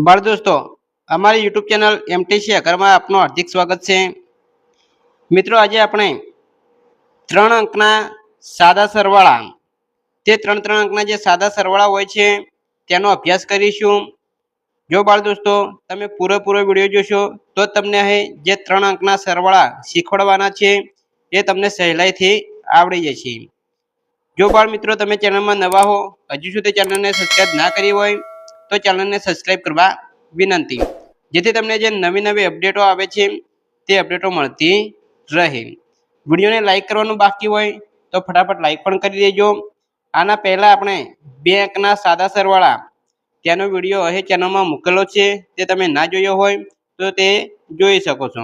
बाळ दोस्तों, અમારી YouTube channel એમટીસી આગરમાં આપનું હાર્દિક સ્વાગત છે। મિત્રો, આજે આપણે 3 અંકના સાદા સરવાળા, તે 3 અંકના જે સાદા સરવાળા હોય છે તેનો અભ્યાસ કરીશું। જો બાળ દોસ્તો તમે પૂરો વિડિયો જોશો તો તમને અહીં જે 3 અંકના સરવાળા શીખવાડવાના છે એ તમને સહેલાઈથી આવડી જશે। જો બાળ મિત્રો તમે ચેનલમાં નવા હો, હજુ સુધી ચેનલને સબસ્ક્રાઇબ ના કરી હોય તો ચેનલને સબસ્ક્રાઇબ કરવા વિનંતી, જેથી તમને જે નવી અપડેટો આવે છે તે અપડેટો મળતી રહે। વિડીયોને લાઈક કરવાનું બાકી હોય તો ફટાફટ લાઈક પણ કરી દેજો। આના પહેલા આપણે 2 અંકના સાદા સરવાળા તેનો વિડીયો અહીં ચેનલમાં મૂકેલો છે, તે તમે ના જોયો હોય તો તે જોઈ શકો છો।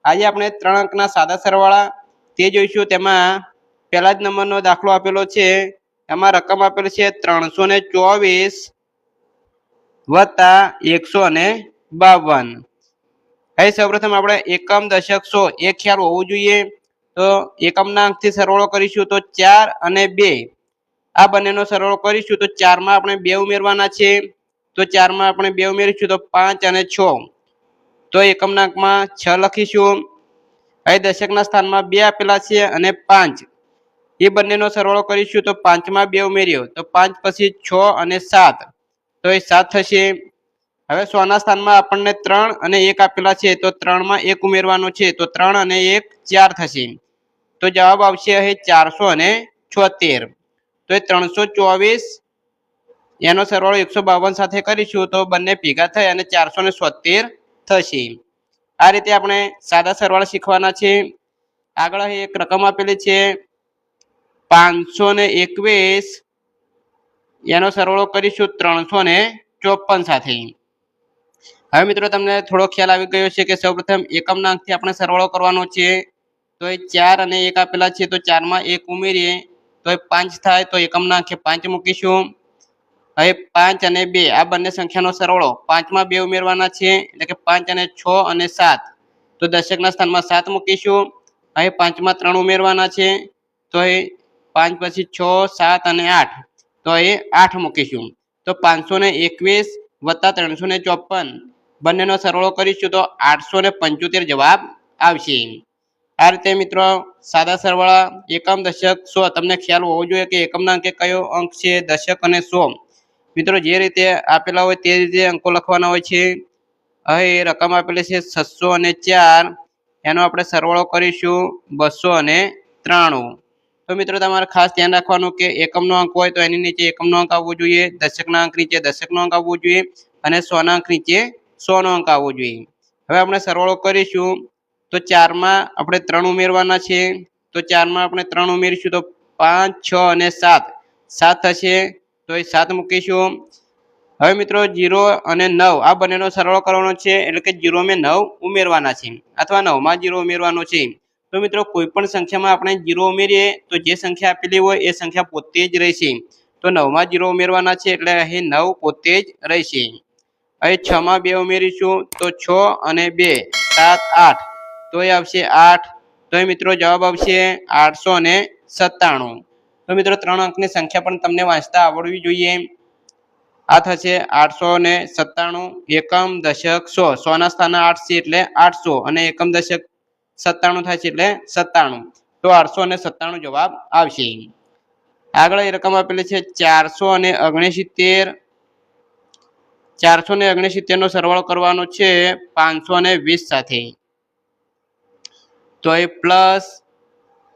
આજે આપણે 3 અંકના સાદા સરવાળા તે જોઈશું। તેમાં પહેલા જ નંબરનો દાખલો આપેલો છે, એમાં રકમ આપેલી છે 324 વત્તા 152। અહીં સૌપ્રથમ આપણે એકમ, દશક, સો એ ખ્યાલ હોવું જોઈએ। તો એકમના અંકથી સરવાળો કરીશું તો 4 અને 2, આ બંનેનો સરવાળો કરીશું તો 4 માં આપણે 2 ઉમેરવાના છે, તો 4 માં આપણે 2 ઉમેરીશું તો 5 અને 6, તો એકમના અંકમાં 6 લખીશું। અહીં દશકના સ્થાનમાં 2 આપેલા છે અને 5, એ બંનેનો સરવાળો કરીશું તો 5 માં 2 ઉમેર્યો તો 5 પછી 6 અને 7, તો એ 7 થશે। હવે 100 ના સ્થાનમાં આપણને 3 અને 1 આપેલા છે, તો 3 માં 1 ઉમેરવાનો છે, તો 3 અને 1 4 થશે। તો જવાબ આવશે અહીં 476। તો એ 324 એનો સરવાળો 152 સાથે કરીશું તો બંને ભેગા થઈ અને 476 થશે। આ રીતે આપણે સાદા સરવાળા શીખવાના છે। આગળ અહીં એક રકમ આપેલી છે 521, એનો સરવાળો કરીશું 354 સાથે। હવે મિત્રો તમને થોડો ખ્યાલ આવી ગયો છે કે સૌપ્રથમ એકમના અંકથી આપણે સરવાળો કરવાનો છે। તો એ 4 અને 1 આપેલા છે, તો 4 માં 1 ઉમેરીએ તો એ 5 થાય, તો એકમના અંકે 5 મૂકીશું। હવે 5 અને 2, આ બંને સંખ્યાનો સરવાળો 5 માં 2 ઉમેરવાના છે, એટલે કે 5 અને 6 અને 7, તો દશકના સ્થાનમાં 7 મૂકીશું। હવે 5 માં 3 ઉમેરવાના છે, તો એ 5 પછી 6, 7 અને 8, તો એ 8 મૂકીશું। તો 521 વત્તા 354 બંનેનો સરવાળો કરીશું તો 875 જવાબ આવશે। આ રીતે મિત્રો સાદા સરવાળા એકમ, દશક, સો તમને ખ્યાલ હોવો જોઈએ કે એકમના અંકે કયો અંક છે, દશક અને સો। મિત્રો જે રીતે આપેલા હોય તે રીતે અંકો લખવાના હોય છે। અહીં રકમ આપેલી છે 604, એનો આપણે સરવાળો કરીશું 293। તો મિત્રો તમારે ખાસ ધ્યાન રાખવાનું કે એકમનો અંક હોય તો એની નીચે એકમનો અંક આવવો જોઈએ, દશકના અંક નીચે દશકનો અંક આવવો જોઈએ અને 100 ના અંક નીચે 100 નો અંક આવવો જોઈએ। હવે આપણે સરવાળો કરીશું તો 4 માં આપણે 3 ઉમેરવાના છે, તો 4 માં આપણે 3 ઉમેરીશું તો 5, 6 અને 7, 7 થશે, તો એ 7 મૂકીશું। હવે મિત્રો 0 અને 9 આ બંનેનો સરવાળો કરવાનો છે, એટલે કે 0 માં 9 ઉમેરવાના છે અથવા 9 માં 0 ઉમેરવાનો છે। તો મિત્રો કોઈ પણ સંખ્યામાં આપણે 0 ઉમેરીએ તો જે સંખ્યા આપેલી હોય એ સંખ્યા પોતે જ રહેશે। તો 9 માં 0 ઉમેરવાના છે, એટલે અહીં 9 પોતે જ રહેશે। અહીં 6 માં 2 ઉમેરીશું તો 6 અને 2, 7, 8, તો એ આવશે 8। તો એ મિત્રો જવાબ આવશે 897। તો મિત્રો 3 અંકની સંખ્યા પણ તમને વાંચતા આવડવી જોઈએ। આ થશે 897। એકમ, દશક, સો, 100 ના સ્થાને 8 છે એટલે 800 અને એકમ, દશક 97 થાય છે એટલે 97, તો 897 જવાબ આવશે। આગળ એ રકમ આપેલી છે 469, 469 નો સરવાળો કરવાનો છે 520 સાથે, તો એ પ્લસ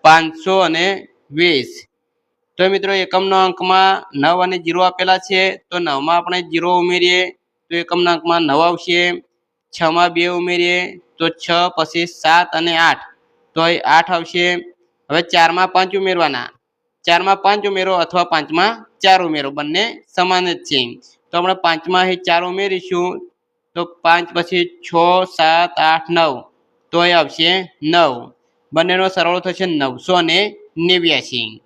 520। તો મિત્રો એકમનો અંકમાં 9 અને 0 આપેલા છે, તો 9 માં આપણે 0 ઉમેરીએ તો એકમના અંકમાં 9 આવશે। 6 માં 2 ઉમેરીએ તો 6 પછી 7 અને 8, તો એ 8 આવશે। હવે 4 માં 5 ઉમેરવાના, 4 માં 5 ઉમેરો અથવા 5 માં 4 ઉમેરો, બંને સમાન જ છે। તો આપણે 5 માં 4 ઉમેરીશું તો 5 પછી 6, 7, 8, 9, તો એ આવશે 9, બંનેનો સરવાળો થશે 989।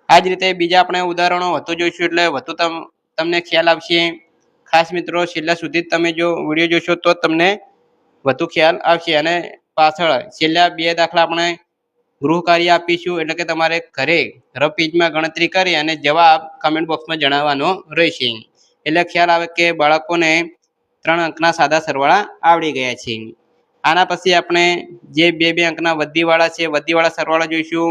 આ જ રીતે બીજા આપણે ઉદાહરણો વધુ જોઈશું એટલે વધુ તમને ખ્યાલ આવશે। ખાસ મિત્રો છેલ્લા સુધી તમે જો વિડીયો જોશો તો તમને વધુ ખ્યાલ આવશે। અને પાછળ છેલ્લા 2 દાખલા આપણે ગૃહ કાર્ય આપીશું, એટલે કે તમારે ઘરે રફ પેજમાં ગણતરી કરી અને જવાબ કમેન્ટ બોક્સમાં જણાવવાનો રહેશે, એટલે ખ્યાલ આવે કે બાળકોને 3 અંકના સાદા સરવાળા આવડી ગયા છે। આના પછી આપણે જે બે અંકના વધીવાળા છે વધીવાળા સરવાળા જોઈશું।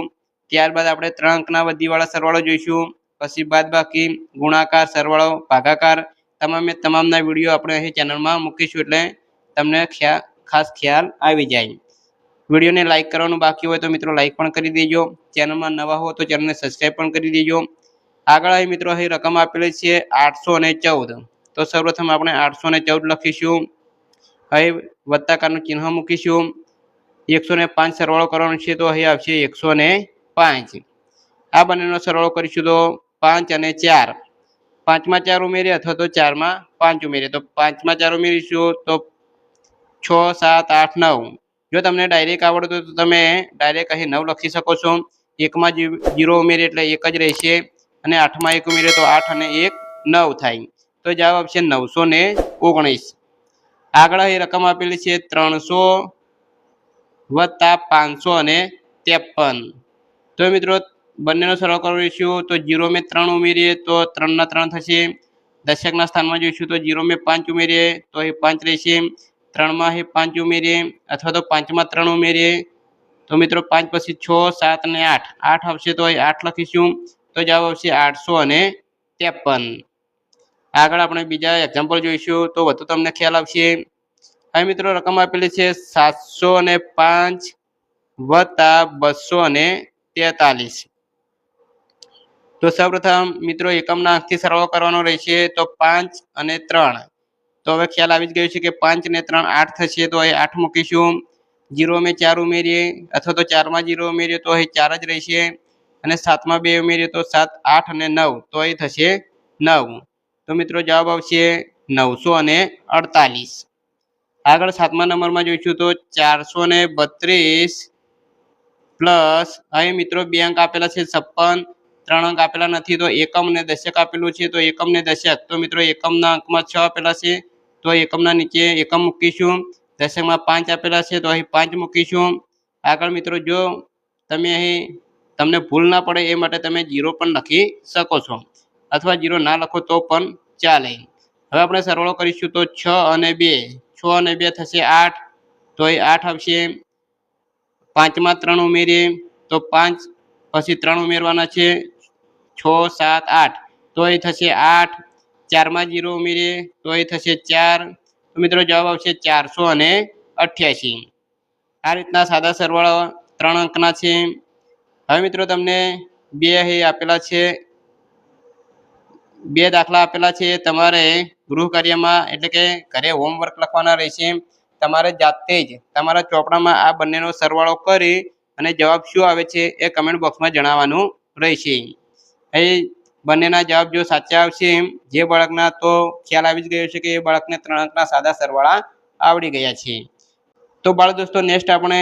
ત્યારબાદ આપણે 3 અંકના વધીવાળા સરવાળો જોઈશું। પછી બાદબાકી, ગુણાકાર, સરવાળો, ભાગાકાર તમામના વિડીયો આપણે અહીં ચેનલમાં મૂકીશું, એટલે તમને ખાસ ખ્યાલ આવી જાય। વિડીયોને લાઇક કરવાનું બાકી હોય તો મિત્રો લાઇક પણ કરી દેજો। ચેનલમાં નવા હો તો ચેનલને સબસ્ક્રાઈબ પણ કરી દેજો। આગળ અહીં મિત્રો અહીં રકમ આપેલી છે 814, તો સૌપ્રથમ આપણે 814 લખીશું। અહીં વત્તાકારનું ચિહ્ન મૂકીશું। 105 સરવાળો કરવાનો છે તો અહીં આવશે 105। આ બંનેનો સરવાળો કરીશું તો 5 અને 4, 5માં 4 ઉમેરીએ અથવા તો 4માં 5 ઉમેરીએ, તો 5માં 4 ઉમેરીશું તો 6, 7, 8, 9। જો તમને ડાયરેક્ટ આવડતું તો તમે ડાયરેક્ટ અહીં 9 લખી શકો છો। 1માં 0 ઉમેરીએ એટલે 1 જ રહેશે, અને 8માં 1 ઉમેરીએ તો 8 અને 1 9 થાય, તો જવાબ આવશે 919। આગળ અહીં રકમ આપેલી છે 300 વત્તા 553, તો મિત્રો બંનેનો સરવાળો કરીશું તો 0 મેં 3 ઉમેરીએ તો 3 ના 3 થશે। દશકના સ્થાનમાં જોઈશું તો 0 મેં 5 ઉમેરીએ તો અહીં 5 રહેશે। 3માં અહીં 5 ઉમેરીએ અથવા તો 5માં 3 ઉમેરીએ તો મિત્રો 5 પછી 6, 7 અને 8, 8 આવશે તો અહીં 8 લખીશું, તો જવાબ આવશે 853। આગળ આપણે બીજા એક્ઝામ્પલ જોઈશું તો વધુ તમને ખ્યાલ આવશે। હવે મિત્રો રકમ આપેલી છે 705 વત્તા 243, તો સૌપ્રથમ મિત્રો એકમના અંકથી સરવાળો કરવાનો રહેશે તો 5 અને 3, તો હવે ખ્યાલ આવી જ ગયો છે કે 5 અને 3 8 થશે, તો અહીં 8 મૂકીશું। 0 મેં 4 ઉમેરીએ અથવા તો 4માં 0 ઉમેરીએ તો અહીં 4 જ રહેશે, અને 7માં 2 ઉમેરીએ તો 7, 8 અને 9, તો અહીં થશે 9, તો મિત્રો જવાબ આવશે 948। આગળ 7મા નંબરમાં જોઈશું તો 432 પ્લસ, અહીં મિત્રો 2 અંક આપેલા છે 56, 3 અંક આપેલા નથી, તો એકમ અને દશક આપેલું છે, તો એકમ ને દશક, તો મિત્રો એકમના અંકમાં 6 આપેલા છે તો એકમના નીચે એકમ મૂકીશું। દશકમાં 5 આપેલા છે તો અહીં 5 મૂકીશું। આગળ મિત્રો જો તમે અહીં તમને ભૂલ ના પડે એ માટે તમે 0 પણ લખી શકો છો, અથવા 0 ના લખો તો પણ ચાલે। હવે આપણે સરવાળો કરીશું તો 6 અને 2, 6 અને 2 થશે 8, તો અહીં 8 આવશે। 5માં 3 ઉમેરીએ તો 5 પછી 3 ઉમેરવાના છે, 6, 7, 8, તો અહીં થશે 8। 4માં 0 ઉમેરીએ તો અહીં થશે 4, તો મિત્રો જવાબ આવશે 488। આ રીતના સાદા સરવાળા 3 અંકના છે। હવે મિત્રો તમને બે અહીં આપેલા છે, 2 દાખલા આપેલા છે, તમારે ગૃહ કાર્યમાં એટલે કે ઘરે હોમવર્ક લખવાના રહેશે। તમારે જાતે જ તમારા ચોપડામાં આ બંનેનો સરવાળો કરી અને જવાબ શું આવે છે એ કમેન્ટ બોક્સમાં જણાવવાનું રહેશે। અહીં બંનેના જવાબ જો સાચા આવશે, જે બાળકના તો ખ્યાલ આવી જ ગયો છે કે એ બાળકને 3 અંકના સાદા સરવાળા આવડી ગયા છે। તો બાળ દોસ્તો નેક્સ્ટ આપણે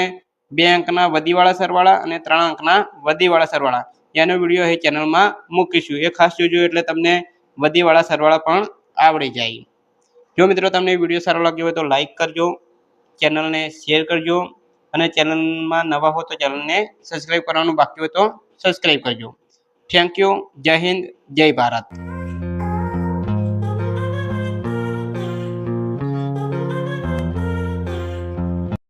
2 અંકના વધીવાળા સરવાળા અને 3 અંકના વધીવાળા સરવાળા એનો વિડીયો અહીં ચેનલમાં મૂકીશું, એ ખાસ જોજો એટલે તમને વધીવાળા સરવાળા પણ આવડી જાય। જો મિત્રો તમને વિડીયો સારો લાગ્યો હોય તો લાઈક કરજો, ચેનલને શેર કરજો, અને ચેનલમાં નવા હો તો ચેનલને સબસ્ક્રાઈબ કરવાનું બાકી હોય તો સબસ્ક્રાઈબ કરજો। Thank you. જય હિન્દ, જય ભારત।